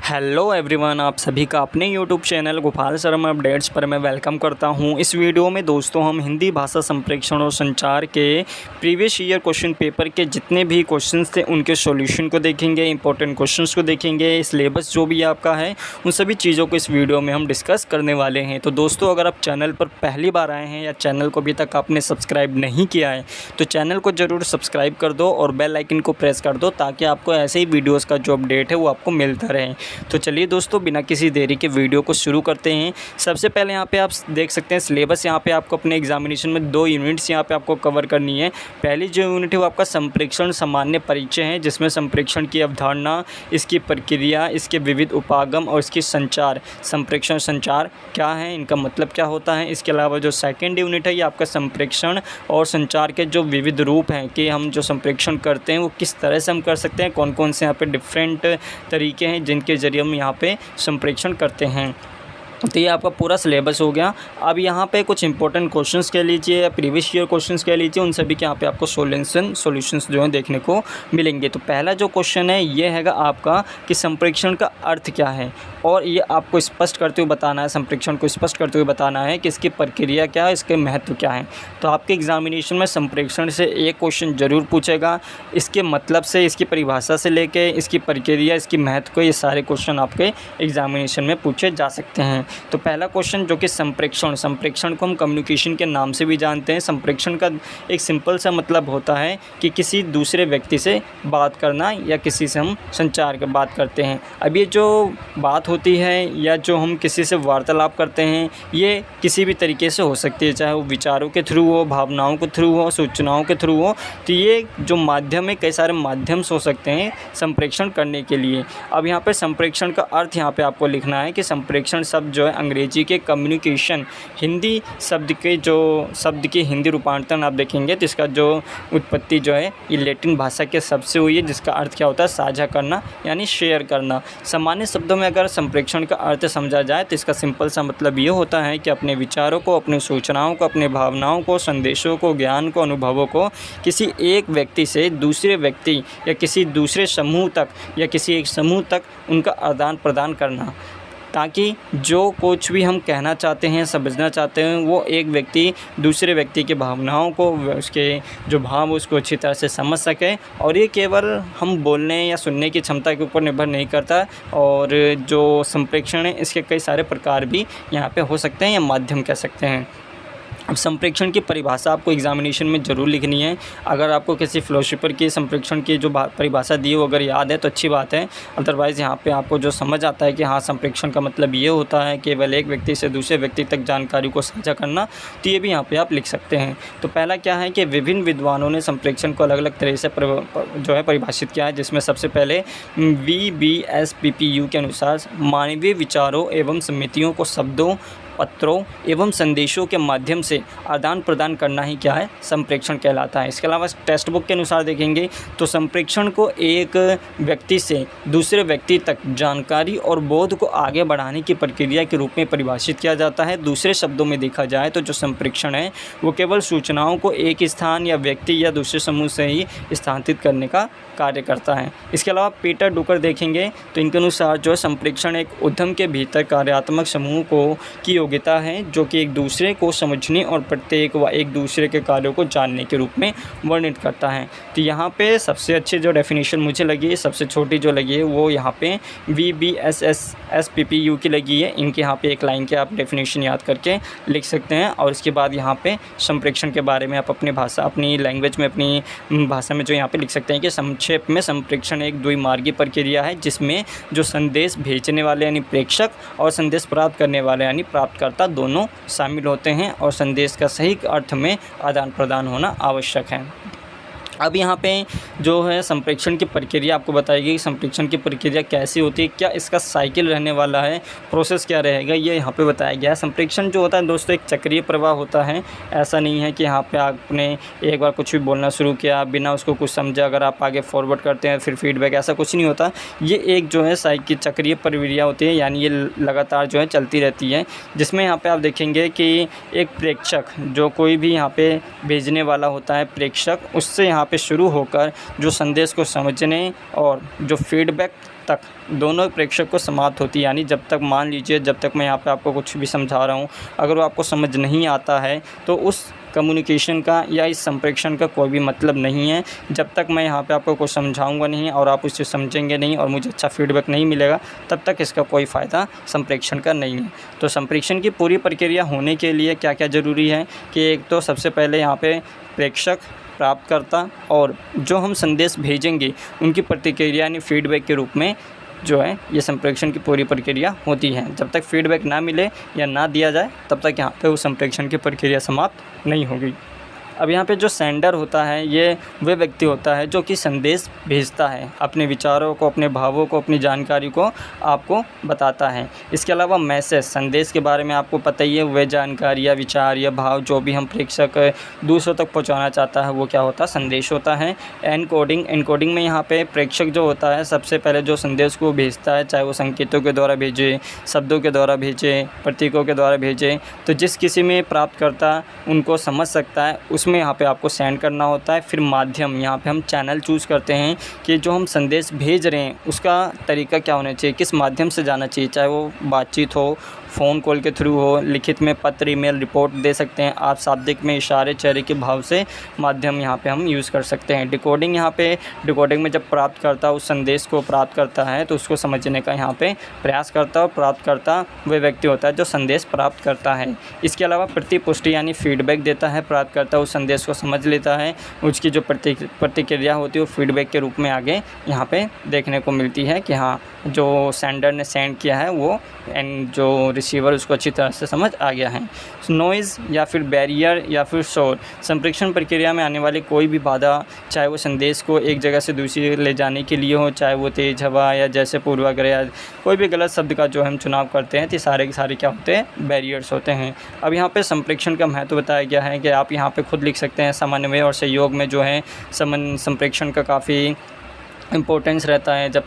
Hello everyone, आप सभी का अपने YouTube channel Gopal Sharma updates पर मैं वेलकम करता हूं। इस वीडियो में दोस्तों हम हिंदी भाषा संप्रेषण और संचार के प्रीवियस ईयर क्वेश्चन पेपर के जितने भी क्वेश्चंस थे उनके सॉल्यूशन को देखेंगे, इंपॉर्टेंट क्वेश्चंस को देखेंगे, सिलेबस जो भी आपका है उन सभी चीज़ों को इस वीडियो में हम डिस्कस करने वाले हैं। तो दोस्तों, अगर आप चैनल पर पहली बार आए हैं या चैनल को अभी तक आपने सब्सक्राइब नहीं किया है तो चैनल को ज़रूर सब्सक्राइब कर दो और बेल आइकन को प्रेस कर दो ताकि आपको ऐसे ही वीडियोज़ का जो अपडेट है वो आपको मिलता रहे। तो चलिए दोस्तों, बिना किसी देरी के वीडियो को शुरू करते हैं। सबसे पहले यहाँ पे आप देख सकते हैं सिलेबस। यहाँ पे आपको अपने एग्जामिनेशन में 2 यूनिट्स यहाँ पे आपको कवर करनी है। पहली जो यूनिट है वो आपका संप्रेषण सामान्य परिचय है, जिसमें संप्रेषण की अवधारणा, इसकी प्रक्रिया, इसके विविध उपागम और इसकी संचार, संप्रेषण संचार क्या है, इनका मतलब क्या होता है। इसके अलावा जो सेकेंड यूनिट है ये आपका संप्रेषण और संचार के जो विविध रूप हैं कि हम जो संप्रेषण करते हैं वो किस तरह से हम कर सकते हैं, कौन कौन से यहाँ पे डिफरेंट तरीके हैं जिनके ज़रिए हम यहाँ पे संप्रेषण करते हैं। तो ये आपका पूरा सिलेबस हो गया। अब यहाँ पे कुछ इंपॉर्टेंट क्वेश्चंस कह लीजिए या प्रीवियस ईयर क्वेश्चंस कह लीजिए, उन सभी के यहाँ पे आपको सॉल्यूशंस जो हैं देखने को मिलेंगे। तो पहला जो क्वेश्चन है ये हैगा आपका कि संप्रेषण का अर्थ क्या है, और ये आपको स्पष्ट करते हुए बताना है, संप्रेषण को स्पष्ट करते हुए बताना है कि इसकी प्रक्रिया क्या है, इसके महत्व क्या है। तो आपके एग्जामिनेशन में संप्रेषण से एक क्वेश्चन ज़रूर पूछेगा, इसके मतलब से, इसकी परिभाषा से लेके इसकी प्रक्रिया, इसकी महत्व को, ये सारे क्वेश्चन आपके एग्जामिनेशन में पूछे जा सकते हैं। तो पहला क्वेश्चन जो कि संप्रेषण को हम कम्युनिकेशन के नाम से भी जानते हैं। संप्रेषण का एक सिंपल सा मतलब होता है कि किसी दूसरे व्यक्ति से बात करना या किसी से हम संचार कर बात करते हैं। अब ये जो बात होती है या जो हम किसी से वार्तालाप करते हैं ये किसी भी तरीके से हो सकती है, चाहे वो विचारों के थ्रू हो, भावनाओं के थ्रू हो, सूचनाओं के थ्रू हो। तो ये जो माध्यम है, कई सारे माध्यम हो सकते हैं संप्रेषण करने के लिए। अब यहाँ पर संप्रेषण का अर्थ यहाँ पर आपको लिखना है कि संप्रेषण शब्द जो है अंग्रेजी के कम्युनिकेशन, हिंदी शब्द के हिंदी रूपांतरण आप देखेंगे तो इसका जो उत्पत्ति जो है ये लैटिन भाषा के शब्द से हुई है, जिसका अर्थ क्या होता है, साझा करना यानी शेयर करना। सामान्य शब्दों में अगर संप्रेषण का अर्थ समझा जाए तो इसका सिंपल सा मतलब ये होता है कि अपने विचारों को, अपनी सूचनाओं को, अपने भावनाओं को, संदेशों को, ज्ञान को, अनुभवों को किसी एक व्यक्ति से दूसरे व्यक्ति या किसी दूसरे समूह तक या किसी एक समूह तक उनका आदान प्रदान करना, ताकि जो कुछ भी हम कहना चाहते हैं, समझना चाहते हैं, वो एक व्यक्ति दूसरे व्यक्ति की भावनाओं को, उसके जो भाव उसको अच्छी तरह से समझ सके। और ये केवल हम बोलने या सुनने की क्षमता के ऊपर निर्भर नहीं करता। और जो संप्रेषण है इसके कई सारे प्रकार भी यहाँ पे हो सकते हैं या माध्यम कह सकते हैं। अब संप्रेषण की परिभाषा आपको एग्जामिनेशन में ज़रूर लिखनी है। अगर आपको किसी फिलोसोफर की संप्रेषण की जो परिभाषा दी है वो अगर याद है तो अच्छी बात है, अदरवाइज़ यहाँ पे आपको जो समझ आता है कि हाँ संप्रेषण का मतलब ये होता है केवल एक व्यक्ति से दूसरे व्यक्ति तक जानकारी को साझा करना, तो ये भी यहाँ पे आप लिख सकते हैं। तो पहला क्या है कि विभिन्न विद्वानों ने संप्रेषण को अलग अलग तरह से जो है परिभाषित किया है, जिसमें सबसे पहले VBSPPU के अनुसार मानवीय विचारों एवं समितियों को शब्दों, पत्रों एवं संदेशों के माध्यम से आदान प्रदान करना ही क्या है, संप्रेषण कहलाता है। इसके अलावा टेक्स्ट बुक के अनुसार देखेंगे तो संप्रेषण को एक व्यक्ति से दूसरे व्यक्ति तक जानकारी और बोध को आगे बढ़ाने की प्रक्रिया के रूप में परिभाषित किया जाता है। दूसरे शब्दों में देखा जाए तो जो संप्रेषण है वो केवल सूचनाओं को एक स्थान या व्यक्ति या दूसरे समूह से ही स्थानांतरित करने का कार्य करता है। इसके अलावा पीटर डुकर देखेंगे तो इनके अनुसार जो है संप्रेषण एक उद्यम के भीतर कार्यात्मक समूह की योग्यता है जो कि एक दूसरे को समझने और प्रत्येक व एक दूसरे के कार्यों को जानने के रूप में वर्णित करता है। तो यहाँ पे सबसे अच्छी जो डेफिनेशन मुझे लगी, सबसे छोटी जो लगी है वो यहाँ पे VBSPPU की लगी है। इनके यहाँ पे एक लाइन के आप डेफिनेशन याद करके लिख सकते हैं। और इसके बाद यहाँ पे संप्रेषण के बारे में आप अपनी भाषा, अपनी लैंग्वेज में, अपनी भाषा में जो यहाँ पे लिख सकते हैं कि संक्षेप में संप्रेषण एक द्विमार्गी प्रक्रिया है जिसमें जो संदेश भेजने वाले यानी प्रेषक और संदेश प्राप्त करने वाले यानी प्राप्तकर्ता दोनों शामिल होते हैं, और संदेश का सही अर्थ में आदान प्रदान होना आवश्यक है। अब यहाँ पे जो है संप्रेषण की प्रक्रिया आपको बताएगी कि संप्रेषण की प्रक्रिया कैसी होती है, क्या इसका साइकिल रहने वाला है, प्रोसेस क्या रहेगा, ये यहाँ पे बताया गया है। संप्रेषण जो होता है दोस्तों एक चक्रीय प्रवाह होता है। ऐसा नहीं है कि यहाँ पे आपने एक बार कुछ भी बोलना शुरू किया बिना उसको कुछ समझा अगर आप आगे फॉरवर्ड करते हैं फिर फीडबैक, ऐसा कुछ नहीं होता। ये एक जो है साइकिल चक्रीय प्रक्रिया होती है, यानी ये लगातार जो है चलती रहती है, जिसमें यहाँ पर आप देखेंगे कि एक प्रेषक जो कोई भी यहाँ पर भेजने वाला होता है प्रेषक, उससे यहाँ पे शुरू होकर जो संदेश को समझने और जो फीडबैक तक दोनों प्रेक्षक को समाप्त होती है, यानी जब तक मान लीजिए जब तक मैं यहाँ पे आपको कुछ भी समझा रहा हूँ, अगर वो आपको समझ नहीं आता है तो उस कम्युनिकेशन का या इस संप्रेषण का कोई भी मतलब नहीं है। जब तक मैं यहाँ पे आपको कुछ समझाऊंगा नहीं और आप उसे समझेंगे नहीं और मुझे अच्छा फीडबैक नहीं मिलेगा, तब तक इसका कोई फ़ायदा संप्रेषण का नहीं है। तो संप्रेषण की पूरी प्रक्रिया होने के लिए क्या क्या ज़रूरी है कि एक तो सबसे पहले यहाँ पे प्रेषक, प्राप्तकर्ता और जो हम संदेश भेजेंगे उनकी प्रतिक्रिया यानी फीडबैक के रूप में जो है ये संप्रेषण की पूरी प्रक्रिया होती है। जब तक फीडबैक ना मिले या ना दिया जाए तब तक यहाँ पे उस संप्रेषण की प्रक्रिया समाप्त नहीं होगी। अब यहाँ पे जो सेंडर होता है ये वह व्यक्ति होता है जो कि संदेश भेजता है, अपने विचारों को, अपने भावों को, अपनी जानकारी को आपको बताता है। इसके अलावा मैसेज, संदेश के बारे में आपको पता ही है, वह जानकारी या विचार या भाव जो भी हम प्रेषक दूसरों तक पहुँचाना चाहता है वो क्या होता है, संदेश होता है। एनकोडिंग, एनकोडिंग में यहाँ पे प्रेषक जो होता है सबसे पहले जो संदेश को भेजता है, चाहे वो संकेतों के द्वारा भेजे, शब्दों के द्वारा भेजे, प्रतीकों के द्वारा भेजे, तो जिस किसी में प्राप्तकर्ता उनको समझ सकता है उसमें यहाँ पे आपको सेंड करना होता है। फिर माध्यम, यहाँ पे हम चैनल चूज़ करते हैं कि जो हम संदेश भेज रहे हैं उसका तरीका क्या होना चाहिए, किस माध्यम से जाना चाहिए, चाहे वो बातचीत हो, फ़ोन कॉल के थ्रू हो, लिखित में पत्र, ईमेल, रिपोर्ट दे सकते हैं आप, शाब्दिक में इशारे, चेहरे के भाव से माध्यम यहाँ पे हम यूज़ कर सकते हैं। डिकोडिंग, यहाँ पे डिकोडिंग में जब प्राप्त करता उस संदेश को प्राप्त करता है तो उसको समझने का यहाँ पे प्रयास करता है और प्राप्त करता वह व्यक्ति होता है जो संदेश प्राप्त करता है। इसके अलावा प्रतिपुष्टि यानी फीडबैक देता है, प्राप्त करता उस संदेश को समझ लेता है, उसकी जो प्रतिक्रिया होती है वो फीडबैक के रूप में आगे यहाँ पे देखने को मिलती है कि हाँ जो सेंडर ने सेंड किया है वो एंड जो रिसीवर उसको अच्छी तरह से समझ आ गया है। नॉइज़ या फिर बैरियर या फिर शोर, संप्रेषण प्रक्रिया में आने वाली कोई भी बाधा, चाहे वो संदेश को एक जगह से दूसरी ले जाने के लिए हो, चाहे वो तेज़ हवा या जैसे पूर्वाग्रह या कोई भी गलत शब्द का जो हम चुनाव करते हैं, तो सारे के सारे क्या होते हैं, बैरियर्स होते हैं। अब यहाँ पे संप्रेषण का महत्व बताया गया है कि आप यहाँ पे खुद लिख सकते हैं, समन्वय और सहयोग में जो है संप्रेषण का काफ़ी इम्पोर्टेंस रहता है। जब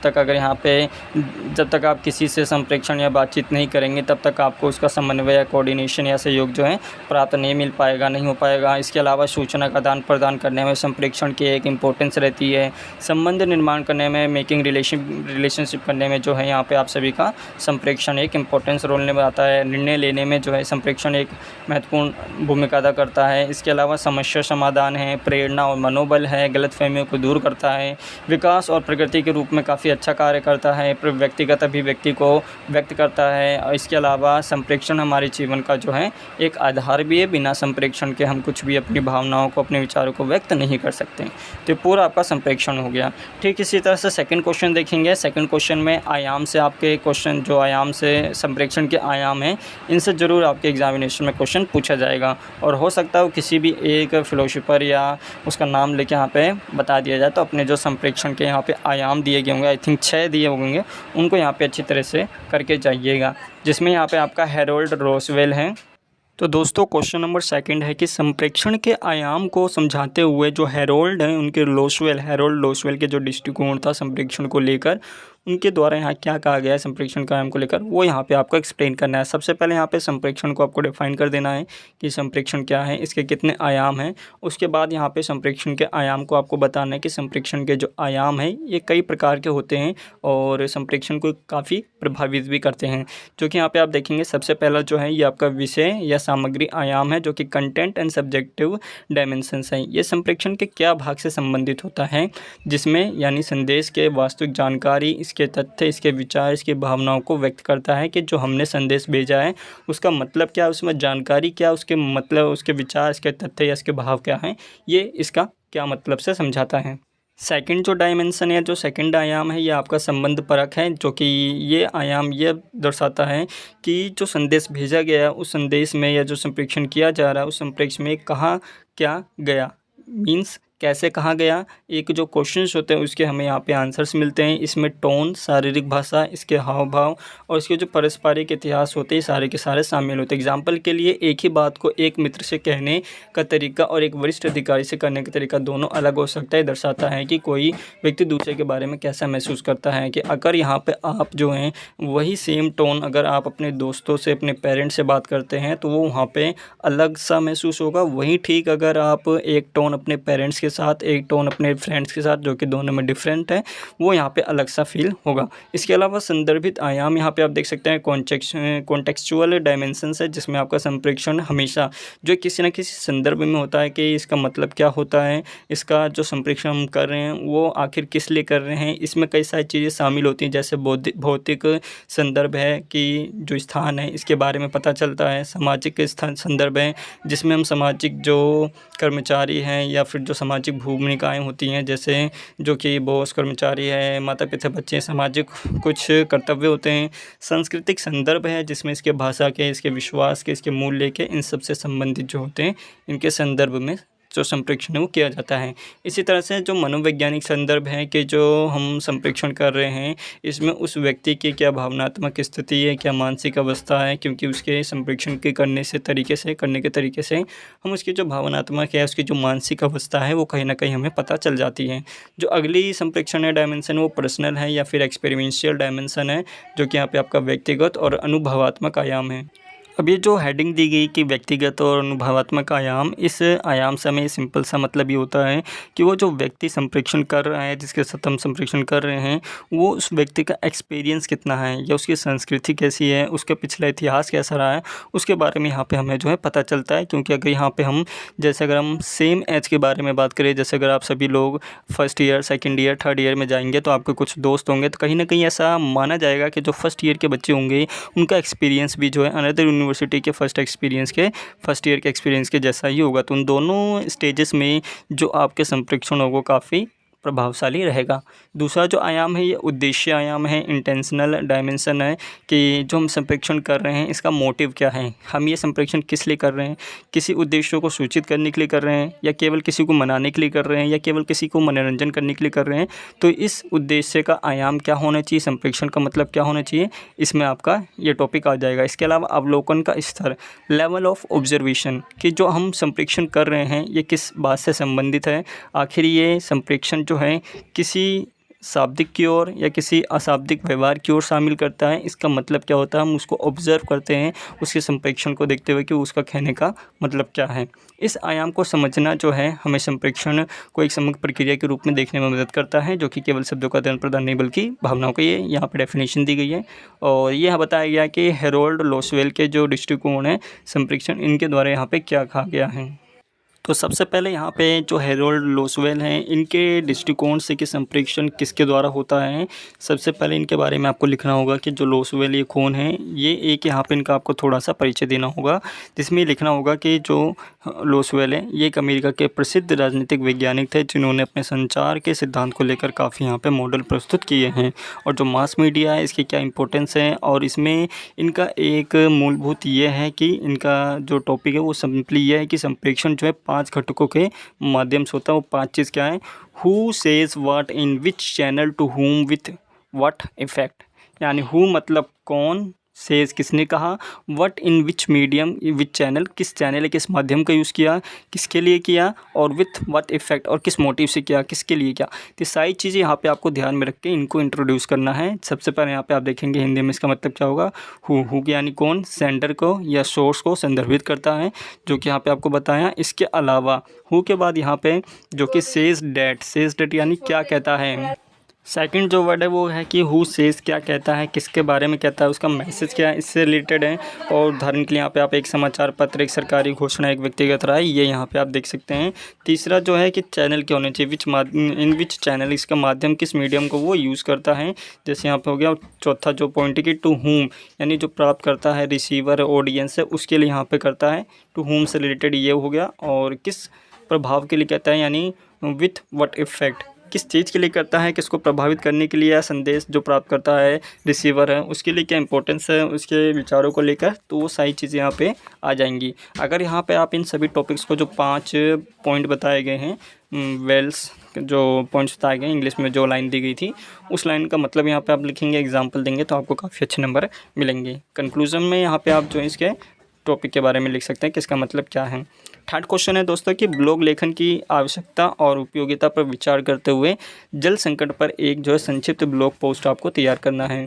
तक आप किसी से संप्रेषण या बातचीत नहीं करेंगे तब तक आपको उसका समन्वय या कोऑर्डिनेशन या सहयोग जो है प्राप्त नहीं हो पाएगा। इसके अलावा सूचना का आदान प्रदान करने में संप्रेषण की एक इम्पोर्टेंस रहती है। संबंध निर्माण करने में, मेकिंग रिलेशनशिप करने में जो है यहाँ पे आप सभी का संप्रेषण एक इम्पोर्टेंस रोल निभाता है। निर्णय लेने में जो है संप्रेषण एक महत्वपूर्ण भूमिका अदा करता है। इसके अलावा समस्या समाधान है, प्रेरणा और मनोबल है, गलतफहमियों को दूर करता है, विकास और प्रकृति के रूप में काफ़ी अच्छा कार्य करता है, व्यक्तिगत अभिव्यक्ति को व्यक्त करता है। और इसके अलावा संप्रेषण हमारे जीवन का जो है एक आधार भी है। बिना संप्रेषण के हम कुछ भी अपनी भावनाओं को, अपने विचारों को व्यक्त नहीं कर सकते। तो पूरा आपका संप्रेषण हो गया। ठीक इसी तरह से सेकंड क्वेश्चन देखेंगे। सेकंड क्वेश्चन में आयाम से आपके क्वेश्चन, जो आयाम से संप्रेषण के आयाम हैं, इनसे ज़रूर आपके एग्जामिनेशन में क्वेश्चन पूछा जाएगा और हो सकता है वो किसी भी एक फिलोसोफर या उसका नाम लेके यहाँ पे बता दिया जाए। तो अपने जो संप्रेषण के यहाँ पे आयाम दिए गए होंगे, आई थिंक 6 दिए होंगे, उनको यहाँ पे अच्छी तरह से करके जाइएगा, जिसमें यहाँ पे आपका हैरोल्ड रोसवेल है। तो दोस्तों क्वेश्चन नंबर सेकंड है कि संप्रेषण के आयाम को समझाते हुए जो हैरोल्ड हैं उनके हैरोल्ड लोसवेल के जो दृष्टिकोण था संप्रेषण को लेकर, उनके द्वारा यहाँ क्या कहा गया है संप्रेषण के आयाम को लेकर, वो यहाँ पे आपको एक्सप्लेन करना है। सबसे पहले यहाँ पे संप्रेषण को आपको डिफाइन कर देना है कि संप्रेषण क्या है, इसके कितने आयाम हैं। उसके बाद यहाँ पे संप्रेषण के आयाम को आपको बताना है कि संप्रेषण के जो आयाम हैं ये कई प्रकार के होते हैं और संप्रेषण को काफ़ी प्रभावित भी करते हैं। जो कि यहाँ पे आप देखेंगे सबसे पहला जो है ये आपका विषय या सामग्री आयाम है, जो कि कंटेंट एंड सब्जेक्टिव डायमेंशंस हैं। ये संप्रेषण के क्या भाग से संबंधित होता है, जिसमें यानी संदेश के वास्तविक जानकारी, इसके तथ्य, इसके विचार, इसकी भावनाओं को व्यक्त करता है कि जो हमने संदेश भेजा है उसका मतलब क्या, उसमें जानकारी क्या, उसके मतलब, उसके विचार, इसके तथ्य या इसके भाव क्या हैं, ये इसका क्या मतलब से समझाता है। सेकंड जो डायमेंशन है, जो सेकंड आयाम है, ये आपका संबंध परक है, जो कि ये आयाम ये दर्शाता है कि जो संदेश भेजा गया उस संदेश में या जो संप्रेषण किया जा रहा है उस संप्रेषण में कहाँ क्या गया, मीन्स कैसे कहा गया। एक जो क्वेश्चंस होते हैं उसके हमें यहाँ पे आंसर्स मिलते हैं। इसमें टोन, शारीरिक भाषा, इसके हाव भाव और इसके जो पारस्परिक इतिहास होते हैं सारे के सारे शामिल होते हैं। एग्जाम्पल के लिए एक ही बात को एक मित्र से कहने का तरीका और एक वरिष्ठ अधिकारी से करने का तरीका दोनों अलग हो सकता है। दर्शाता है कि कोई व्यक्ति दूसरे के बारे में कैसा महसूस करता है। कि अगर यहाँ पर आप जो हैं वही सेम टोन अगर आप अपने दोस्तों से, अपने पेरेंट्स से बात करते हैं तो वो वहाँ पर अलग सा महसूस होगा। वहीं ठीक अगर आप एक टोन अपने पेरेंट्स के साथ, एक टोन अपने फ्रेंड्स के साथ, जो कि दोनों में डिफरेंट है, वो यहाँ पे अलग सा फील होगा। इसके अलावा संदर्भित आयाम यहाँ पे आप देख सकते हैं कॉन्टेक्चुअल डायमेंशंस है, जिसमें आपका संप्रेक्षण हमेशा जो किसी न किसी संदर्भ में होता है कि इसका मतलब क्या होता है, इसका जो संप्रेक्षण हम कर रहे हैं वो आखिर किस लिए कर रहे हैं। इसमें कई सारी चीज़ें शामिल होती हैं, जैसे भौतिक संदर्भ है कि जो स्थान है इसके बारे में पता चलता है, सामाजिक स्थान संदर्भ है जिसमें हम सामाजिक जो कर्मचारी हैं या फिर जो सामाजिक भूमिकाएं होती हैं, जैसे जो कि बॉस, कर्मचारी है, माता पिता, बच्चे, सामाजिक कुछ कर्तव्य होते हैं। सांस्कृतिक संदर्भ है जिसमें इसके भाषा के, इसके विश्वास के, इसके मूल्य के, इन सब से संबंधित जो होते हैं इनके संदर्भ में जो संप्रेक्षण है वो किया जाता है। इसी तरह से जो मनोवैज्ञानिक संदर्भ है कि जो हम संप्रेक्षण कर रहे हैं इसमें उस व्यक्ति की क्या भावनात्मक स्थिति है, क्या मानसिक अवस्था है, क्योंकि उसके संप्रेक्षण के करने के तरीके से हम उसकी जो भावनात्मक है, उसकी जो मानसिक अवस्था है वो कहीं ना कहीं हमें पता चल जाती है। जो अगली संप्रेक्षण है डायमेंशन, वो पर्सनल है या फिर एक्सपेरिमेंशियल डायमेंशन है, जो कि यहाँ पे आपका व्यक्तिगत और अनुभवात्मक आयाम है। अब ये जो हेडिंग दी गई कि व्यक्तिगत और अनुभवात्मक आयाम, इस आयाम से हमें सिंपल सा मतलब ये होता है कि वो जो व्यक्ति संप्रेक्षण कर रहा है, जिसके साथ हम संप्रेक्षण कर रहे हैं, वो उस व्यक्ति का एक्सपीरियंस कितना है या उसकी संस्कृति कैसी है, उसका पिछला इतिहास कैसा रहा है, उसके बारे में यहाँ पे हमें जो है पता चलता है। क्योंकि अगर यहाँ पे हम जैसे अगर हम सेम एज के बारे में बात करें, जैसे अगर आप सभी लोग first year, second year, third year में जाएंगे तो आपके कुछ दोस्त होंगे, तो कहीं ना कहीं ऐसा माना जाएगा कि जो फर्स्ट ईयर के बच्चे होंगे उनका एक्सपीरियंस भी जो है अनदर यूनिवर्सिटी के फर्स्ट ईयर के एक्सपीरियंस के जैसा ही होगा। तो उन दोनों स्टेजेस में जो आपके संप्रेक्षण होगा काफ़ी प्रभावशाली रहेगा। दूसरा जो आयाम है ये उद्देश्य आयाम है, इंटेंशनल डायमेंशन है कि जो हम संप्रेक्षण कर रहे हैं इसका मोटिव क्या है, हम ये संप्रेक्षण किस लिए कर रहे हैं, किसी उद्देश्य को सूचित करने के लिए कर रहे हैं या केवल किसी को मनाने के लिए कर रहे हैं या केवल किसी को मनोरंजन करने के लिए कर रहे हैं। तो इस उद्देश्य का आयाम क्या होना चाहिए, संप्रेक्षण का मतलब क्या होना चाहिए, इसमें आपका ये टॉपिक आ जाएगा। इसके अलावा अवलोकन का स्तर, लेवल ऑफ ऑब्जर्वेशन, कि जो हम संप्रेक्षण कर रहे हैं ये किस बात से संबंधित है, आखिर ये संप्रेक्षण जो है किसी शाब्दिक की ओर या किसी अशाब्दिक व्यवहार की ओर शामिल करता है, इसका मतलब क्या होता है, हम उसको ऑब्जर्व करते हैं उसके संप्रेक्षण को देखते हुए कि उसका कहने का मतलब क्या है। इस आयाम को समझना जो है हमें संप्रेक्षण को एक समग्र प्रक्रिया के रूप में देखने में मदद करता है, जो कि केवल शब्दों का आदान प्रदान नहीं बल्कि भावनाओं का, ये यहाँ पर डेफिनेशन दी गई है। और यह बताया गया कि हेरोल्ड लोसवेल के जो दृष्टिकोण है संप्रेक्षण, इनके द्वारा यहाँ पर क्या कहा गया है। तो सबसे पहले यहाँ पे जो हेरोल्ड लोसवेल हैं इनके दृष्टिकोण से कि संप्रेक्षण किसके द्वारा होता है, सबसे पहले इनके बारे में आपको लिखना होगा कि जो लोसवेल ये कौन है। ये एक यहाँ पे इनका आपको थोड़ा सा परिचय देना होगा, जिसमें लिखना होगा कि जो लोसवेल है ये एक अमेरिका के प्रसिद्ध राजनीतिक वैज्ञानिक थे, जिन्होंने अपने संचार के सिद्धांत को लेकर काफ़ी यहाँ पर मॉडल प्रस्तुत किए हैं। और जो मास मीडिया है इसकी क्या इंपॉर्टेंस है, और इसमें इनका एक मूलभूत ये है कि इनका जो टॉपिक है वो सिंपली ये है कि संप्रेक्षण जो है 5 घटकों के माध्यम से होता है। वो 5 चीज़ क्या है, who says what in which channel to whom with what effect, यानी हु मतलब कौन, सेज किसने कहा, what in which medium, which channel किस चैनल किस माध्यम का यूज़ किया, किसके लिए किया, और विथ व्हाट इफेक्ट और किस मोटिव से किया, किसके लिए किया। तो सारी चीज़ें यहाँ पे आपको ध्यान में रख के इनको इंट्रोड्यूस करना है। सबसे पहले यहाँ पे आप देखेंगे हिंदी में इसका मतलब क्या होगा, हु यानी कौन, सेंडर को या सोर्स को संदर्भित करता है, जो कि यहाँ पे आपको बताया। इसके अलावा हु के बाद यहाँ पे जो कि सेज डेट यानी क्या कहता है। सेकंड जो वर्ड है वो है कि हु सेज क्या कहता है, किसके बारे में कहता है, उसका मैसेज क्या है, इससे रिलेटेड है। और उदाहरण के लिए यहाँ पे आप एक समाचार पत्र, एक सरकारी घोषणा, एक व्यक्तिगत राय, ये यहाँ पे आप देख सकते हैं। तीसरा जो है कि चैनल क्या होने चाहिए, इन विच चैनल, इसका माध्यम किस मीडियम को वो यूज़ करता है, जैसे यहाँ पे हो गया। चौथा जो पॉइंट है कि टू हुम, यानी जो प्राप्त करता है, रिसीवर, ऑडियंस है, उसके लिए यहाँ पर करता है। टू हुम से रिलेटेड ये हो गया। और किस प्रभाव के लिए कहता है, यानी विथ व्हाट इफेक्ट, किस चीज़ के लिए करता है, किसको प्रभावित करने के लिए, या संदेश जो प्राप्त करता है रिसीवर है उसके लिए क्या इंपॉर्टेंस है, उसके विचारों को लेकर, तो वो सारी चीज़ें यहाँ पे आ जाएंगी। अगर यहाँ पे आप इन सभी टॉपिक्स को, जो 5 पॉइंट बताए गए हैं, वेल्स जो पॉइंट्स बताए गए इंग्लिश में जो लाइन दी गई थी, उस लाइन का मतलब यहाँ पे आप लिखेंगे, एग्जाम्पल देंगे तो आपको काफ़ी अच्छे नंबर मिलेंगे। कंक्लूजन में यहाँ पर आप जो इसके टॉपिक के बारे में लिख सकते हैं कि इसका मतलब क्या है। थर्ड क्वेश्चन है दोस्तों कि ब्लॉग लेखन की आवश्यकता और उपयोगिता पर विचार करते हुए जल संकट पर एक जो है संक्षिप्त ब्लॉग पोस्ट आपको तैयार करना है।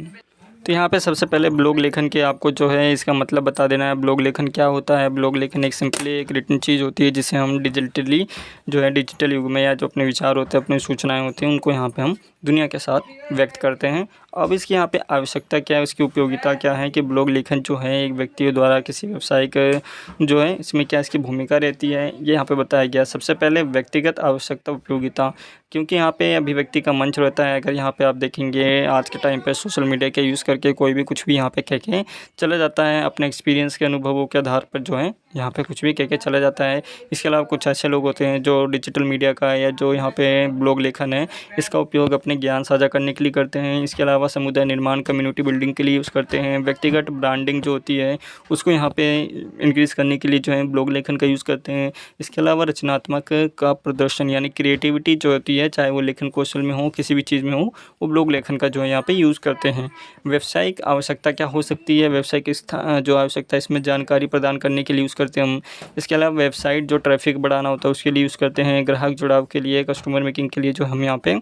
तो यहाँ पे सबसे पहले ब्लॉग लेखन के आपको जो है इसका मतलब बता देना है। ब्लॉग लेखन क्या होता है? ब्लॉग लेखन एक सिंपली एक रिटन चीज़ होती है जिसे हम डिजिटली जो है डिजिटल युग में या जो अपने विचार होते हैं, अपनी सूचनाएं होती हैं, उनको यहाँ पे हम दुनिया के साथ व्यक्त करते हैं। अब इसकी यहाँ पे आवश्यकता क्या है, उसकी उपयोगिता क्या है कि ब्लॉग लेखन जो है एक व्यक्ति द्वारा किसी व्यावसायिक जो है इसमें क्या इसकी भूमिका रहती है, ये यहाँ पे बताया गया। सबसे पहले व्यक्तिगत आवश्यकता उपयोगिता, क्योंकि यहाँ पे अभिव्यक्ति का मंच रहता है। अगर यहाँ पे आप देखेंगे आज के टाइम पे सोशल मीडिया के यूज़ करके कोई भी कुछ भी यहाँ पे कह के चला जाता है, अपने एक्सपीरियंस के अनुभवों के आधार पर जो है यहाँ पे कुछ भी कह के चला जाता है। इसके अलावा कुछ ऐसे लोग होते हैं जो डिजिटल मीडिया का या जो यहाँ पे ब्लॉग लेखन है इसका उपयोग अपने ज्ञान साझा करने के लिए करते हैं। इसके अलावा समुदाय निर्माण, कम्युनिटी बिल्डिंग के लिए यूज़ करते हैं। व्यक्तिगत ब्रांडिंग जो होती है उसको यहाँ पे इंक्रीज़ करने के लिए जो है ब्लॉग लेखन का यूज़ करते हैं। इसके अलावा रचनात्मक का प्रदर्शन यानी क्रिएटिविटी जो होती है, चाहे वो लेखन कौशल में हो, किसी भी चीज़ में हो, वो ब्लॉग लेखन का जो है यहाँ पे यूज़ करते हैं। व्यावसायिक आवश्यकता क्या हो सकती है? व्यावसायिक जो आवश्यकता है इसमें जानकारी प्रदान करने के लिए यूज़ करते हैं हम। इसके अलावा वेबसाइट जो ट्रैफिक बढ़ाना होता है उसके लिए यूज़ करते हैं। ग्राहक जुड़ाव के लिए, कस्टमर मेकिंग के लिए जो हम यहाँ पे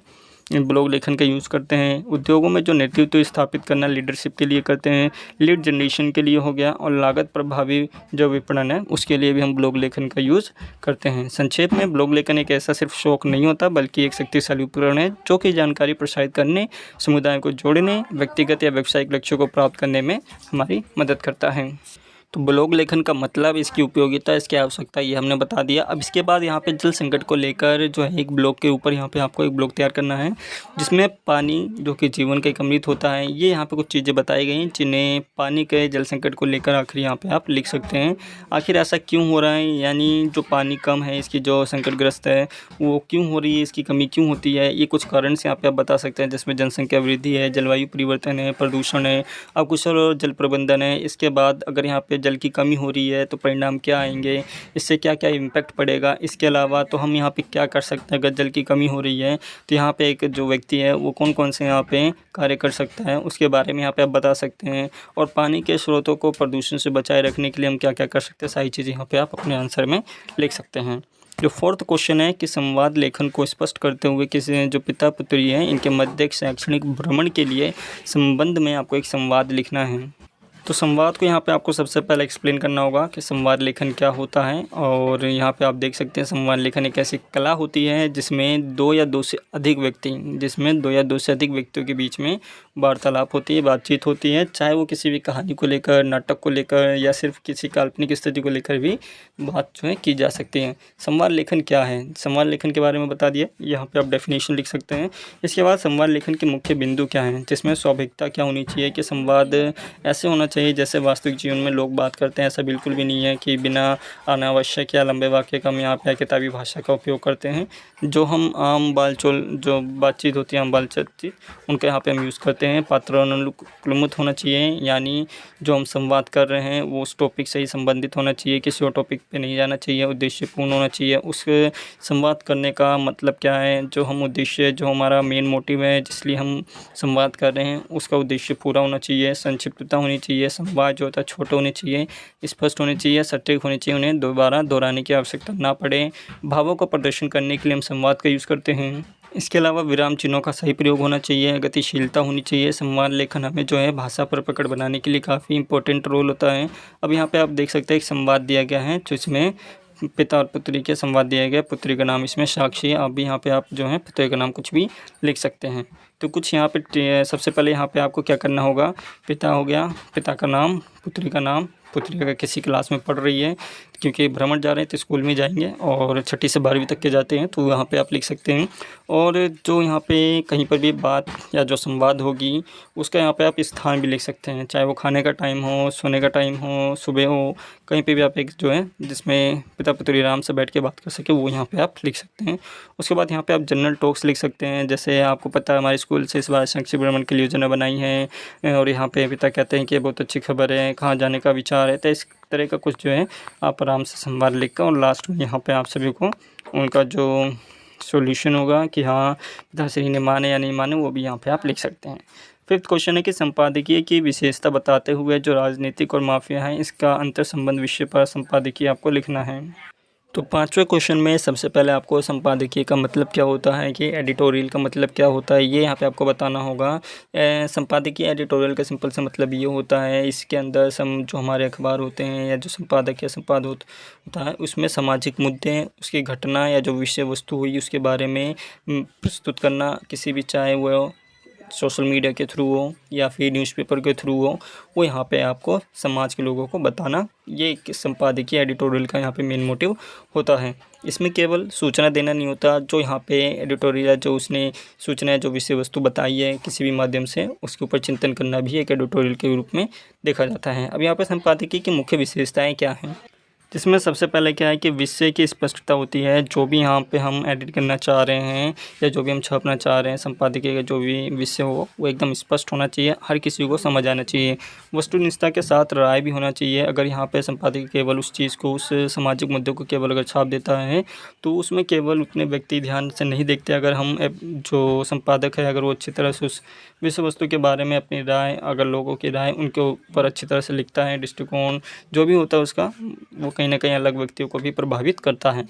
ब्लॉग लेखन का यूज़ करते हैं। उद्योगों में जो नेतृत्व स्थापित करना, लीडरशिप के लिए करते हैं। लीड जनरेशन के लिए हो गया, और लागत प्रभावी जो विपणन है उसके लिए भी हम ब्लॉग लेखन का यूज़ करते हैं। संक्षेप में ब्लॉग लेखन एक ऐसा सिर्फ शौक नहीं होता बल्कि एक शक्तिशाली उपकरण है जो कि जानकारी प्रसारित करने, समुदाय को जोड़ने, व्यक्तिगत या व्यावसायिक लक्ष्यों को प्राप्त करने में हमारी मदद करता है। तो ब्लॉग लेखन का मतलब, इसकी उपयोगिता, इसकी आवश्यकता ये हमने बता दिया। अब इसके बाद यहाँ पे जल संकट को लेकर जो है एक ब्लॉग के ऊपर यहाँ पे आपको एक ब्लॉग तैयार करना है जिसमें पानी जो कि जीवन का एक अमृत होता है, ये यहाँ पे कुछ चीज़ें बताई गई जिन्हें पानी के जल संकट को लेकर आखिर यहाँ पे आप लिख सकते हैं। आखिर ऐसा क्यों हो रहा है, यानी जो पानी कम है, इसकी जो संकटग्रस्त है वो क्यों हो रही है, इसकी कमी क्यों होती है, ये कुछ कारण से यहाँ पे आप बता सकते हैं, जिसमें जनसंख्या वृद्धि है, जलवायु परिवर्तन है, प्रदूषण है, अकुशल और जल प्रबंधन है। इसके बाद अगर यहाँ पे जल की कमी हो रही है तो परिणाम क्या आएंगे, इससे क्या क्या इम्पैक्ट पड़ेगा। इसके अलावा तो हम यहाँ पे क्या कर सकते हैं, अगर जल की कमी हो रही है तो यहाँ पे एक जो व्यक्ति है वो कौन कौन से यहाँ पे कार्य कर सकता है उसके बारे में यहाँ पे आप बता सकते हैं। और पानी के स्रोतों को प्रदूषण से बचाए रखने के लिए हम क्या क्या कर सकते हैं, सारी चीज़ें यहाँ पे आप अपने आंसर में लिख सकते हैं। जो फोर्थ क्वेश्चन है कि संवाद लेखन को स्पष्ट करते हुए किसी जो पिता पुत्री हैं इनके मध्य एक शैक्षणिक भ्रमण के लिए संबंध में आपको एक संवाद लिखना है। तो संवाद को यहाँ पे आपको सबसे पहले एक्सप्लेन करना होगा कि संवाद लेखन क्या होता है। और यहाँ पे आप देख सकते हैं संवाद लेखन एक ऐसी कला होती है जिसमें दो या दो से अधिक व्यक्तियों के बीच में वार्तालाप होती है, बातचीत होती है, चाहे वो किसी भी कहानी को लेकर, नाटक को लेकर या सिर्फ किसी काल्पनिक स्थिति को लेकर भी बात जो है की जा सकती है। संवाद लेखन क्या है, संवाद लेखन के बारे में बता दिया, यहाँ पे आप डेफिनेशन लिख सकते हैं। इसके बाद संवाद लेखन के मुख्य बिंदु क्या हैं, जिसमें स्वाभाविकता क्या होनी चाहिए कि संवाद ऐसे होना चाहिए जैसे वास्तविक जीवन में लोग बात करते हैं। ऐसा बिल्कुल भी नहीं है कि बिना अनावश्यक या लंबे वाक्य का हम यहाँ पे किताबी भाषा का उपयोग करते हैं। जो हम आम बालचोल जो बातचीत होती है, आम बातचीत, उनका यहाँ पे हम यूज़ करते हैं। पात्रानुक्रमित होना चाहिए, यानी जो हम संवाद कर रहे हैं वो उस टॉपिक से ही संबंधित होना चाहिए, किसी और टॉपिक पे नहीं जाना चाहिए। उद्देश्यपूर्ण होना चाहिए। उस संवाद करने का मतलब क्या है, जो हम उद्देश्य, जो हमारा मेन मोटिव है जिसलिए हम संवाद कर रहे हैं उसका उद्देश्य पूरा होना चाहिए। संक्षिप्तता होनी चाहिए। संवाद जो होता है छोटे होने चाहिए, स्पष्ट होने चाहिए, सटीक होने चाहिए, उन्हें दोबारा दोहराने की आवश्यकता ना पड़े। भावों का प्रदर्शन करने के लिए हम संवाद का यूज़ करते हैं। इसके अलावा विराम चिन्हों का सही प्रयोग होना चाहिए। गतिशीलता होनी चाहिए। संवाद लेखन हमें जो है भाषा पर पकड़ बनाने के लिए काफ़ी इंपॉर्टेंट रोल होता है। अब यहाँ पे आप देख सकते हैं एक संवाद दिया गया है जिसमें पिता और पुत्री के संवाद दिया गया। पुत्री का नाम इसमें साक्षी है। अब यहाँ पे आप जो है पुत्री का नाम कुछ भी लिख सकते हैं। तो कुछ यहाँ पे सबसे पहले यहाँ पे आपको क्या करना होगा, पिता हो गया, पिता का नाम, पुत्री का नाम। पुत्री अगर किसी क्लास में पढ़ रही है, क्योंकि भ्रमण जा रहे हैं तो स्कूल में जाएंगे और 6ठी से 12वीं तक के जाते हैं, तो यहाँ पे आप लिख सकते हैं। और जो यहाँ पे कहीं पर भी बात या जो संवाद होगी उसका यहाँ पे आप स्थान भी लिख सकते हैं, चाहे वो खाने का टाइम हो, सोने का टाइम हो, सुबह हो, कहीं पे भी आप एक जो है जिसमें पिता पुत्री आराम से बैठ के बात कर सके वो यहाँ पे आप लिख सकते हैं। उसके बाद यहाँ पे आप जनरल टॉक्स लिख सकते हैं। जैसे आपको पता है हमारे स्कूल से इस बार शैक्षिक भ्रमण की योजना बनाई है और यहाँ पे पिता कहते हैं कि बहुत अच्छी खबर है, कहाँ जाने का विचार है। तो इस तरह का कुछ जो है आप आराम से संवाद लिख कर और लास्ट में यहाँ पे आप सभी को उनका जो सॉल्यूशन होगा कि हाँ पिताश्री ने माने या नहीं माने, वो भी यहाँ पे आप लिख सकते हैं। फिफ्थ क्वेश्चन है कि संपादकीय की विशेषता बताते हुए जो राजनीतिक और माफिया है इसका अंतर संबंध विषय पर संपादकीय आपको लिखना है। तो पाँचवें क्वेश्चन में सबसे पहले आपको संपादकीय का मतलब क्या होता है कि एडिटोरियल का मतलब क्या होता है, ये यहाँ पे आपको बताना होगा। संपादकीय एडिटोरियल का सिंपल सा मतलब ये होता है, इसके अंदर जो हमारे अखबार होते हैं या जो संपादक या संपाद होता है उसमें सामाजिक मुद्दे, उसकी घटना या जो विषय वस्तु हुई उसके बारे में प्रस्तुत करना, किसी भी चाहे वो सोशल मीडिया के थ्रू हो या फिर न्यूज़पेपर के थ्रू हो, वो यहाँ पे आपको समाज के लोगों को बताना, ये एक संपादकीय एडिटोरियल का यहाँ पे मेन मोटिव होता है। इसमें केवल सूचना देना नहीं होता, जो यहाँ पे एडिटोरियल जो उसने सूचना जो विषय वस्तु बताई है किसी भी माध्यम से, उसके ऊपर चिंतन करना भी एक एडिटोरियल के रूप में देखा जाता है। अब यहाँ पे संपादकीय की मुख्य विशेषताएँ क्या हैं, जिसमें सबसे पहले क्या है कि विषय की स्पष्टता होती है। जो भी यहाँ पे हम एडिट करना चाह रहे हैं या जो भी हम छापना चाह रहे हैं, संपादकीय का जो भी विषय हो वो एकदम स्पष्ट होना चाहिए, हर किसी को समझ आना चाहिए। वस्तुनिष्ठता के साथ राय भी होना चाहिए। अगर यहाँ पे संपादकीय केवल उस चीज़ को, उस सामाजिक मुद्दों को केवल अगर छाप देता है तो उसमें केवल उतने व्यक्ति ध्यान से नहीं देखते। अगर हम जो संपादक है अगर वो अच्छी तरह से उस विषय वस्तु के बारे में अपनी राय, अगर लोगों की राय उनके ऊपर अच्छी तरह से लिखता है, दृष्टिकोण जो भी होता है उसका, वो कहीं ना कहीं अलग व्यक्तियों को भी प्रभावित करता है।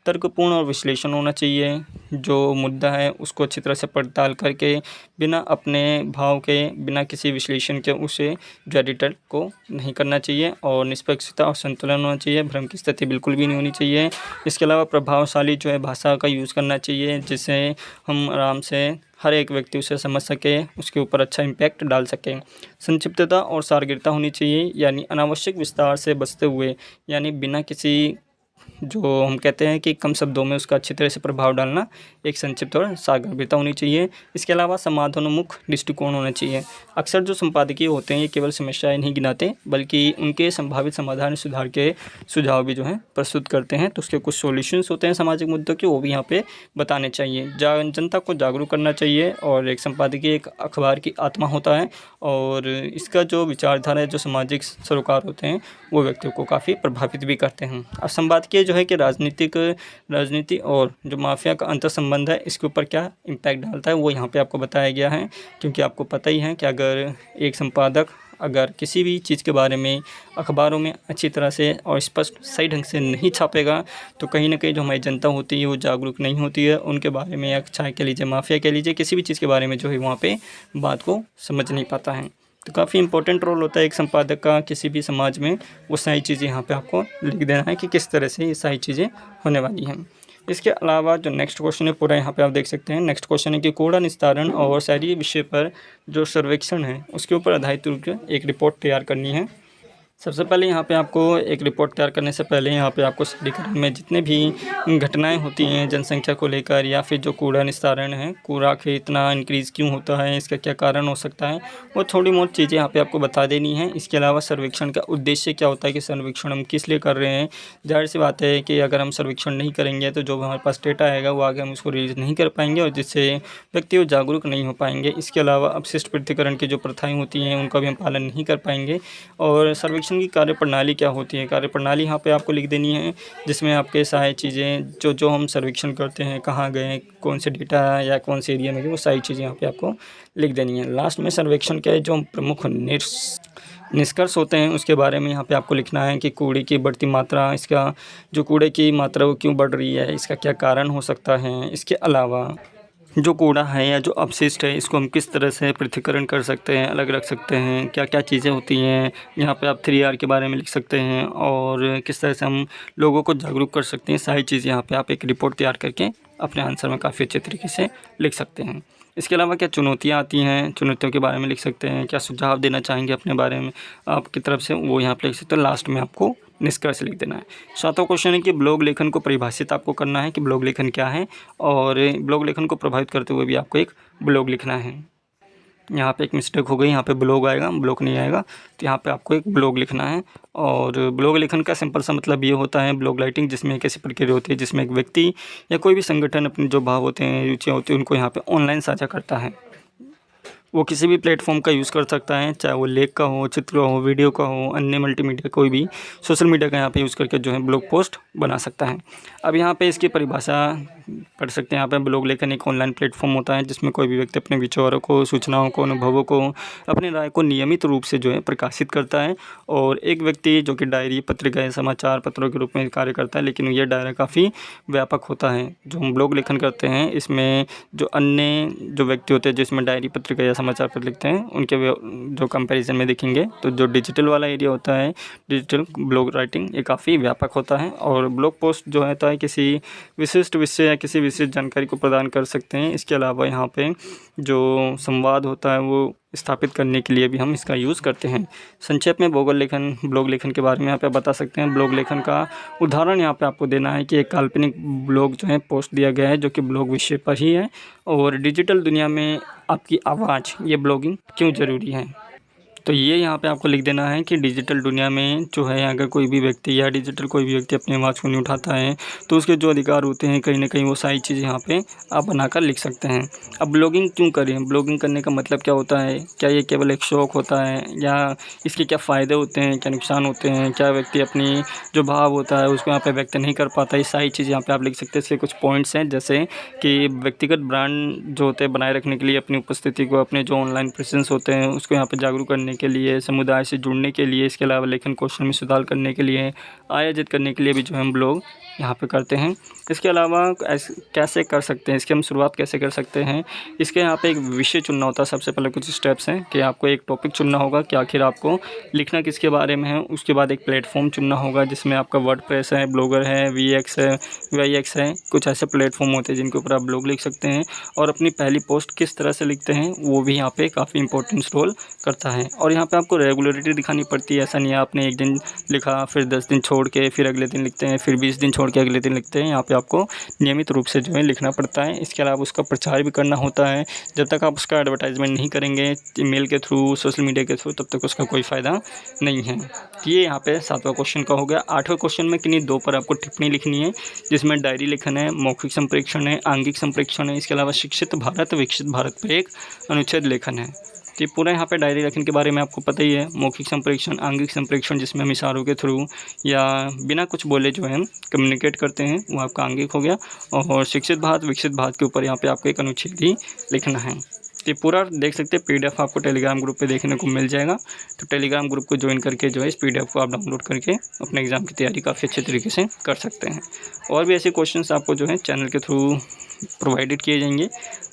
तर्कपूर्ण और विश्लेषण होना चाहिए। जो मुद्दा है उसको अच्छी तरह से पड़ताल करके, बिना अपने भाव के, बिना किसी विश्लेषण के उसे जो एडिटर को नहीं करना चाहिए। और निष्पक्षता और संतुलन होना चाहिए, भ्रम की स्थिति बिल्कुल भी नहीं होनी चाहिए। इसके अलावा प्रभावशाली जो है भाषा का यूज़ करना चाहिए, जिससे हम आराम से हर एक व्यक्ति उसे समझ सके, उसके ऊपर अच्छा इम्पैक्ट डाल सके। संक्षिप्तता और सारगर्भिता होनी चाहिए, यानी अनावश्यक विस्तार से बचते हुए, यानी बिना किसी, जो हम कहते हैं कि कम शब्दों में उसका अच्छी तरह से प्रभाव डालना, एक संक्षिप्त और सारगर्भिता होनी चाहिए। इसके अलावा समाधानोन्मुख दृष्टिकोण होना चाहिए। अक्सर जो संपादकीय होते हैं ये केवल समस्याएं नहीं गिनाते, बल्कि उनके संभावित समाधान सुधार के सुझाव भी जो हैं प्रस्तुत करते हैं। तो उसके कुछ सॉल्यूशंस होते हैं सामाजिक मुद्दों के, वो भी यहाँ पे बताने चाहिए। जनता को जागरूक करना चाहिए। और एक संपादकीय एक अखबार की आत्मा होता है, और इसका जो विचारधारा है, जो सामाजिक सरोकार होते हैं, वो व्यक्तियों को काफ़ी प्रभावित भी करते हैं। अब संपादकीय जो है कि राजनीति और जो माफिया का अंतर संबंध है, इसके ऊपर क्या इम्पैक्ट डालता है वो यहाँ पे आपको बताया गया है। क्योंकि आपको पता ही है कि अगर एक संपादक अगर किसी भी चीज़ के बारे में अखबारों में अच्छी तरह से और स्पष्ट सही ढंग से नहीं छापेगा, तो कहीं ना कहीं जो हमारी जनता होती है वो जागरूक नहीं होती है उनके बारे में, या चाहे कह लीजिए माफिया कह लीजिए, किसी भी चीज़ के बारे में जो है वहाँ पे बात को समझ नहीं पाता है। तो काफ़ी इंपॉर्टेंट रोल होता है एक संपादक का किसी भी समाज में। वो सारी चीज़ें यहाँ पे आपको लिख देना है कि किस तरह से ये सारी चीज़ें होने वाली हैं। इसके अलावा जो नेक्स्ट क्वेश्चन है पूरा यहाँ पे आप देख सकते हैं। नेक्स्ट क्वेश्चन है कि कूड़ा निस्तारण और शहरी विषय पर जो सर्वेक्षण है उसके ऊपर आधारित एक रिपोर्ट तैयार करनी है। सबसे पहले यहाँ पे आपको एक रिपोर्ट तैयार करने से पहले यहाँ पे आपको शहरीकरण में जितने भी घटनाएं होती हैं जनसंख्या को लेकर, या फिर जो कूड़ा निस्तारण है, कूड़ा के इतना इंक्रीज़ क्यों होता है, इसका क्या कारण हो सकता है, वो थोड़ी बहुत चीज़ें यहाँ पे आपको बता देनी है। इसके अलावा सर्वेक्षण का उद्देश्य क्या होता है कि सर्वेक्षण हम किस लिए कर रहे हैं। जाहिर सी बात है कि अगर हम सर्वेक्षण नहीं करेंगे तो जो हमारे पास डेटा आएगा वो आगे हम उसको रिलीज़ नहीं कर पाएंगे, और जिससे व्यक्ति जागरूक नहीं हो पाएंगे। इसके अलावा अपशिष्ट पृथक्करण की जो प्रथाएँ होती हैं उनका भी हम पालन नहीं कर पाएंगे। और सर्वेक्षण की कार्यप्रणाली क्या होती है, कार्यप्रणाली यहाँ पे आपको लिख देनी है, जिसमें आपके सारी चीज़ें जो हम सर्वेक्षण करते हैं, कहाँ गए, कौन से डेटा या कौन से एरिया में गए, वो सारी चीज़ें यहाँ पे आपको लिख देनी है। लास्ट में सर्वेक्षण के जो प्रमुख निष्कर्ष होते हैं उसके बारे में यहाँ पे आपको लिखना है कि कूड़े की बढ़ती मात्रा, इसका जो कूड़े की मात्रा वो क्यों बढ़ रही है, इसका क्या कारण हो सकता है। इसके अलावा जो कूड़ा है या जो अपशिष्ट है इसको हम किस तरह से पृथक्करण कर सकते हैं, अलग रख सकते हैं, क्या क्या चीज़ें होती हैं। यहाँ पे आप 3R के बारे में लिख सकते हैं, और किस तरह से हम लोगों को जागरूक कर सकते हैं। सारी चीज़ें यहाँ पे आप एक रिपोर्ट तैयार करके अपने आंसर में काफ़ी अच्छे तरीके से लिख सकते हैं। इसके अलावा क्या चुनौतियाँ आती हैं, चुनौतियों के बारे में लिख सकते हैं। क्या सुझाव देना चाहेंगे अपने बारे में आपकी तरफ से, वो यहाँ पे लिख सकते हैं। लास्ट में आपको निष्कर्ष लिख देना है। सातवां क्वेश्चन है कि ब्लॉग लेखन को परिभाषित आपको करना है कि ब्लॉग लेखन क्या है, और ब्लॉग लेखन को प्रभावित करते हुए भी आपको एक ब्लॉग लिखना है। यहाँ पे एक मिस्टेक हो गई, यहाँ पे ब्लॉग आएगा, ब्लॉग नहीं आएगा, तो यहाँ पे आपको एक ब्लॉग लिखना है। और ब्लॉग लेखन का सिंपल सा मतलब ये होता है ब्लॉग राइटिंग, जिसमें एक ऐसी प्रक्रिया होती है जिसमें एक व्यक्ति या कोई भी संगठन अपने जो भाव होते हैं, रुचियाँ होती हैं, उनको यहाँ पे ऑनलाइन साझा करता है। वो किसी भी प्लेटफॉर्म का यूज़ कर सकता है, चाहे वो लेख का हो, चित्र हो, वीडियो का हो, अन्य मल्टीमीडिया कोई भी सोशल मीडिया का यहाँ पे यूज़ करके जो है ब्लॉग पोस्ट बना सकता है। अब यहाँ पे इसकी परिभाषा पढ़ सकते हैं। यहाँ पे ब्लॉग लेखन एक ऑनलाइन प्लेटफॉर्म होता है जिसमें कोई भी व्यक्ति अपने विचारों को, सूचनाओं को, अनुभवों को, अपनी राय को नियमित रूप से जो है प्रकाशित करता है। और एक व्यक्ति जो कि डायरी, पत्रिका या समाचार पत्रों के रूप में कार्य करता है, लेकिन ये दायरा काफ़ी व्यापक होता है। जो हम ब्लॉग लेखन करते हैं इसमें जो अन्य जो व्यक्ति होते हैं जिसमें डायरी, पत्रिका या समाचार पत्र लिखते हैं, उनके जो कंपैरिजन में देखेंगे तो जो डिजिटल वाला एरिया होता है, डिजिटल ब्लॉग राइटिंग, ये काफ़ी व्यापक होता है। और ब्लॉग पोस्ट जो होता है किसी विशिष्ट विषय या किसी विशिष्ट जानकारी को प्रदान कर सकते हैं। इसके अलावा यहाँ पे जो संवाद होता है वो स्थापित करने के लिए भी हम इसका यूज़ करते हैं। संक्षेप में ब्लॉग लेखन के बारे में यहाँ पे बता सकते हैं। ब्लॉग लेखन का उदाहरण यहाँ पे आपको देना है कि एक काल्पनिक ब्लॉग जो है पोस्ट दिया गया है जो कि ब्लॉग विषय पर ही है। और डिजिटल दुनिया में आपकी आवाज़, ये ब्लॉगिंग क्यों ज़रूरी है, तो ये यहाँ पे आपको लिख देना है कि डिजिटल दुनिया में जो है अगर कोई भी व्यक्ति या डिजिटल कोई भी व्यक्ति अपनी आवाज़ को नहीं उठाता है तो उसके जो अधिकार होते हैं कहीं ना कहीं वो सारी चीज़ यहाँ पे आप बनाकर लिख सकते हैं। अब ब्लॉगिंग क्यों करें, ब्लॉगिंग करने का मतलब क्या होता है, क्या ये केवल एक शौक़ होता है या इसके क्या फ़ायदे होते हैं, क्या नुकसान होते हैं, क्या व्यक्ति अपनी जो भाव होता है उसको यहाँ पर व्यक्त नहीं कर पाता, ये सारी चीज़ यहाँ पर आप लिख सकते हैं। इसके कुछ पॉइंट्स हैं जैसे कि व्यक्तिगत ब्रांड जो होते हैं बनाए रखने के लिए, अपनी उपस्थिति को, अपने जो ऑनलाइन प्रेजेंस होते हैं उसको यहाँ पर जागरूक करने के लिए, समुदाय से जुड़ने के लिए, इसके अलावा लेखन कौशल में सुधार करने के लिए, आयोजित करने के लिए भी जो हम लोग यहाँ पे करते हैं। इसके अलावा कैसे कर सकते हैं, इसकी हम शुरुआत कैसे कर सकते हैं, इसके यहाँ पे एक विषय चुनना होता है। सबसे पहले कुछ स्टेप्स हैं कि आपको एक टॉपिक चुनना होगा कि आखिर आपको लिखना किसके बारे में है। उसके बाद एक प्लेटफॉर्म चुनना होगा जिसमें आपका वर्डप्रेस है, ब्लॉगर है, वीएक्स है, वाईएक्स है, कुछ ऐसे प्लेटफॉर्म होते हैं जिनके ऊपर आप ब्लॉग लिख सकते हैं। और अपनी पहली पोस्ट किस तरह से लिखते हैं वो भी यहाँ पे काफ़ी इंपॉर्टेंट रोल करता है। और यहाँ पे आपको रेगुलरिटी दिखानी पड़ती है। ऐसा नहीं है आपने एक दिन लिखा, फिर 10 दिन छोड़ के फिर अगले दिन लिखते हैं, फिर 20 दिन छोड़ के अगले दिन लिखते हैं। यहाँ पे आपको नियमित रूप से जो है लिखना पड़ता है। इसके अलावा उसका प्रचार भी करना होता है। जब तक आप उसका एडवर्टाइजमेंट नहीं करेंगे ईमेल के थ्रू, सोशल मीडिया के थ्रू, तब तक उसका कोई फ़ायदा नहीं है। ये यहाँ पे 7वां क्वेश्चन का हो गया। 8वें क्वेश्चन में किन्हीं 2 पर आपको टिप्पणी लिखनी है जिसमें डायरी लेखन है, मौखिक संप्रेक्षण है, आंगिक संप्रेक्षण है। इसके अलावा शिक्षित भारत, विकसित भारत पर एक अनुच्छेद लेखन है। तो पूरा यहाँ पे डायरी लेखन के बारे में आपको पता ही है। मौखिक संप्रेक्षण, आंगिक संप्रेक्षण जिसमें हम इशारों के थ्रू या बिना कुछ बोले जो है हम कम्युनिकेट करते हैं, वो आपका आंगिक हो गया। और शिक्षित भारत, विकसित भारत के ऊपर यहाँ पे आपको एक अनुच्छेद ही लिखना है। तो पूरा देख सकते हैं। PDF आपको टेलीग्राम ग्रुप पे देखने को मिल जाएगा। तो टेलीग्राम ग्रुप को ज्वाइन करके जो है इस PDF को आप डाउनलोड करके अपने एग्ज़ाम की तैयारी काफ़ी अच्छे तरीके से कर सकते हैं। और भी ऐसे क्वेश्चंस आपको जो है चैनल के थ्रू प्रोवाइडेड किए जाएंगे।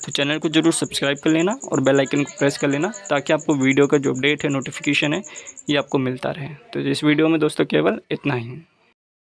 तो चैनल को ज़रूर सब्सक्राइब कर लेना और बेल आइकन को प्रेस कर लेना ताकि आपको वीडियो का जो अपडेट है, नोटिफिकेशन है, ये आपको मिलता रहे। तो इस वीडियो में दोस्तों केवल इतना ही।